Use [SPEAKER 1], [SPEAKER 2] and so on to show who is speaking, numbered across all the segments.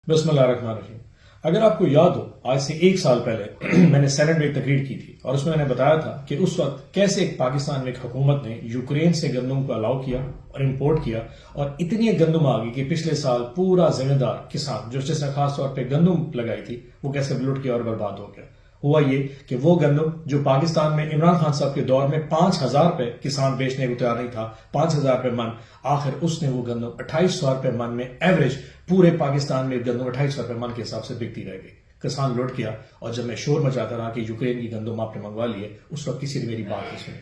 [SPEAKER 1] بسم اللہ الرحمن الرحیم۔ اگر آپ کو یاد ہو، آج سے ایک سال پہلے میں نے سینٹ میں ایک تقریر کی تھی اور اس میں نے بتایا تھا کہ اس وقت کیسے ایک پاکستان میں ایک حکومت نے یوکرین سے گندم کو الاؤ کیا اور امپورٹ کیا، اور اتنی گندم آ گئی کہ پچھلے سال پورا ذمہ دار کسان جس نے خاص طور پہ گندم لگائی تھی وہ کیسے لٹ گیا اور برباد ہو گیا۔ ہوا یہ کہ وہ گندم جو پاکستان میں عمران خان صاحب کے دور میں 5,000 روپے کسان بیچنے کو تیار نہیں تھا، 5,000 روپے من، آخر اس نے وہ گندم 2,800 روپے من میں ایوریج پورے پاکستان میں گندم 2,800 روپے من کے حساب سے بکتی رہ گئی۔ کسان لوٹ گیا، اور جب میں شور مچاتا رہا کہ یوکرین کی گندم آپ نے منگوا لیے، اس وقت کسی نے میری بات نہیں سنی۔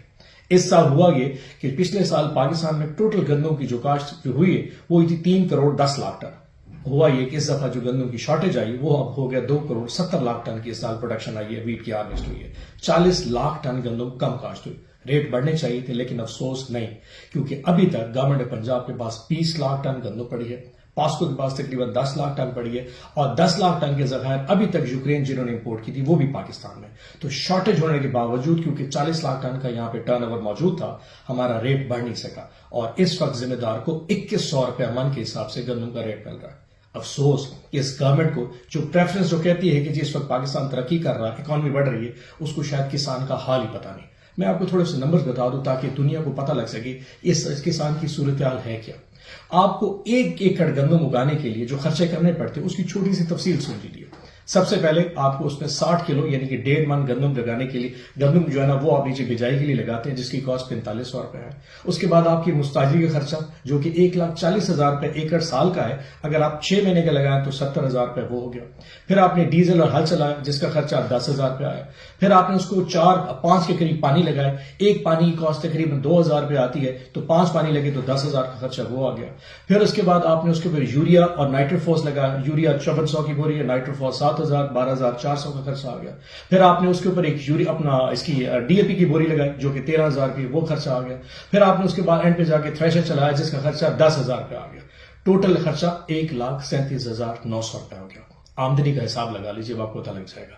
[SPEAKER 1] اس سال ہوا یہ کہ پچھلے سال پاکستان میں ٹوٹل گندم کی جو کاشت ہوئی ہے وہ ہوئی تھی 3 کروڑ 10 لاکھ ٹن۔ ہوا یہ کہ اس دفعہ جو گندم کی شارٹیج آئی وہ اب ہو گیا 2 کروڑ 70 لاکھ ٹن کی اس سال پروڈکشن آئی ہے، ویٹ کی ہارویسٹ ہوئی ہے، 40 لاکھ ٹن گندم کم کاشت ہوئی۔ ریٹ بڑھنے چاہیے تھے لیکن افسوس نہیں، کیونکہ ابھی تک گورنمنٹ پنجاب کے پاس 20 لاکھ ٹن گندم پڑی ہے، پاسکو کے پاس تقریباً 10 لاکھ ٹن پڑی ہے، اور 10 لاکھ ٹن کے ذخائر ابھی تک یوکرین جنہوں نے امپورٹ کی تھی وہ بھی پاکستان میں۔ تو شارٹیج ہونے کے باوجود کیونکہ 40 لاکھ ٹن کا یہاں پہ ٹرن اوور موجود تھا، ہمارا ریٹ بڑھ نہیں سکا، اور اس وقت ذمہ دار کو 2100 روپے من کے حساب سے گندم کا ریٹ مل رہا ہے۔ افسوس کہ اس گورنمنٹ کو جو پریفرنس جو کہتی ہے کہ جس وقت پاکستان ترقی کر رہا ہے، اکانومی بڑھ رہی ہے، اس کو شاید کسان کا حال ہی پتہ نہیں۔ میں آپ کو تھوڑے سے نمبرز بتا دوں تاکہ دنیا کو پتہ لگ سکے اس کسان کی صورتحال ہے کیا۔ آپ کو 1 ایکڑ گندم اگانے کے لیے جو خرچے کرنے پڑتے اس کی چھوٹی سی تفصیل سن لیجیے۔ سب سے پہلے آپ کو اس میں 60 کلو یعنی کہ 1.5 من گندم لگانے کے لیے، گندم جو ہے نا وہ آپ نیچے بجائی کے لیے لگاتے ہیں، جس کی کاسٹ 4500 روپے ہے۔ اس کے بعد آپ کی مستاجری کا خرچہ جو کہ 1,40,000 روپے ایکڑ سال کا ہے، اگر آپ 6 مہینے کا لگائیں تو 70,000 روپے وہ ہو گیا۔ پھر آپ نے ڈیزل اور ہل چلایا جس کا خرچہ 10,000 روپے آیا۔ پھر آپ نے اس کو 4-5 کے قریب پانی لگائے، ایک پانی کی کاسٹ تقریباً 2,000 روپے آتی ہے، تو 5 پانی لگے تو 10,000 کا خرچہ وہ آ گیا۔ پھر اس کے بعد آپ نے اس کے اوپر یوریا اور نائٹروفوس لگایا، یوریا 5400 کی بوری ہے، نائٹروفوس 7,000، 12,400 کا خرچہ آ گیا۔ پھر آپ نے اس کے اوپر ایک اس کی ڈی اے پی کی بوری لگائی جو کہ 13,000 کی، وہ خرچہ آ گیا۔ پھر آپ نے اس کے بعد اینڈ پہ جا کے تھریشر چلایا جس کا خرچہ 10,000 روپے آ گیا۔ ٹوٹل خرچہ 1,37,900 روپے ہو گیا۔ آمدنی کا حساب لگا لیجیے، آپ کو پتہ لگ جائے گا۔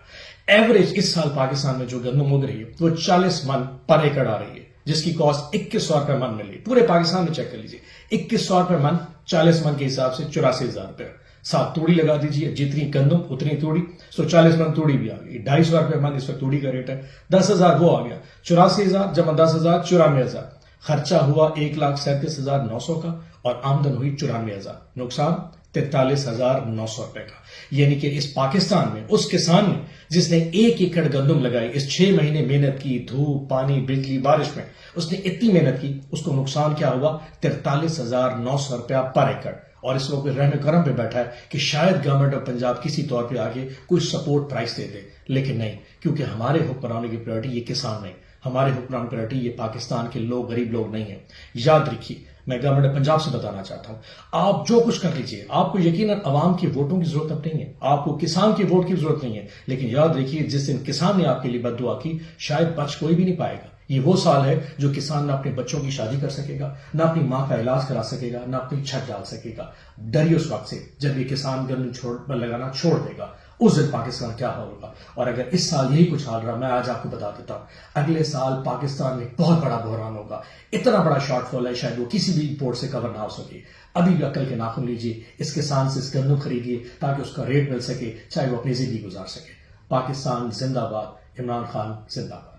[SPEAKER 1] ایوریج اس سال پاکستان میں جو گندم اگ رہی ہے وہ 40 من پر ایکڑ آ رہی ہے، جس کی کاسٹ 2,100 روپے من مل رہی ہے۔ پورے پاکستان میں چیک کر لیجیے، 2,100 روپے من، 40 من کے حساب سے 84,000 روپے۔ ساتھ توڑی لگا دیجیے، جتنی گندم اتنی توڑی، 40 من توڑی بھی آ گئی، 250 روپے من اس وقت توڑی کا ریٹ ہے۔ 10,000 وہ آ گیا، 84,000 جمع 10,000 94,000۔ خرچہ ہوا 1,37,900 کا اور آمدن ہوئی 94,000، نقصان 43,900 روپے کا۔ یعنی کہ اس پاکستان میں اس کسان نے جس نے 1 ایکڑ گندم لگائی، اس 6 مہینے محنت کی، دھوپ پانی بجلی بارش میں اس نے اتنی محنت کی، اس کو نقصان کیا ہوا؟ 43,900 روپیہ پر ایکڑ۔ اور اس وقت رحم کرم پہ بیٹھا ہے کہ شاید گورنمنٹ آف پنجاب کسی طور پہ آگے کوئی سپورٹ پرائز دے دے، لیکن نہیں، کیونکہ ہمارے حکمرانوں کی پریورٹی یہ کسان نہیں، ہمارے حکمران کی پریورٹی یہ پاکستان کے لوگ، غریب لوگ نہیں ہیں۔ یاد رکھیے، میں گورنمنٹ آف پنجاب سے بتانا چاہتا ہوں، آپ جو کچھ کر لیجیے، آپ کو یقیناً عوام کے ووٹوں کی ضرورت اب نہیں ہے، آپ کو کسان کے ووٹ کی ضرورت نہیں ہے، لیکن یاد رکھیے جس دن کسان نے آپ کے لیے بد دعا کی شاید بچ کوئی بھی نہیں پائے گا۔ یہ وہ سال ہے جو کسان نہ اپنے بچوں کی شادی کر سکے گا، نہ اپنی ماں کا علاج کرا سکے گا، نہ اپنی چھت ڈال سکے گا۔ ڈریے اس وقت سے جب یہ کسان گندم لگانا چھوڑ دے گا، اس دن پاکستان کیا حال ہوگا۔ اور اگر اس سال یہی کچھ حال رہا، میں آج آپ کو بتا دیتا ہوں، اگلے سال پاکستان میں بہت بڑا بحران ہوگا، اتنا بڑا شارٹ فال ہے شاید وہ کسی بھی پورٹ سے کور نہ ہو سکے۔ ابھی بھی عقل کے ناخن لیجیے، اس کسان سے اس گندم خریدیے تاکہ اس کا ریٹ مل سکے، چاہے وہ اپنی زندگی گزار سکے۔ پاکستان زندہ باد، عمران خان زندہ باد۔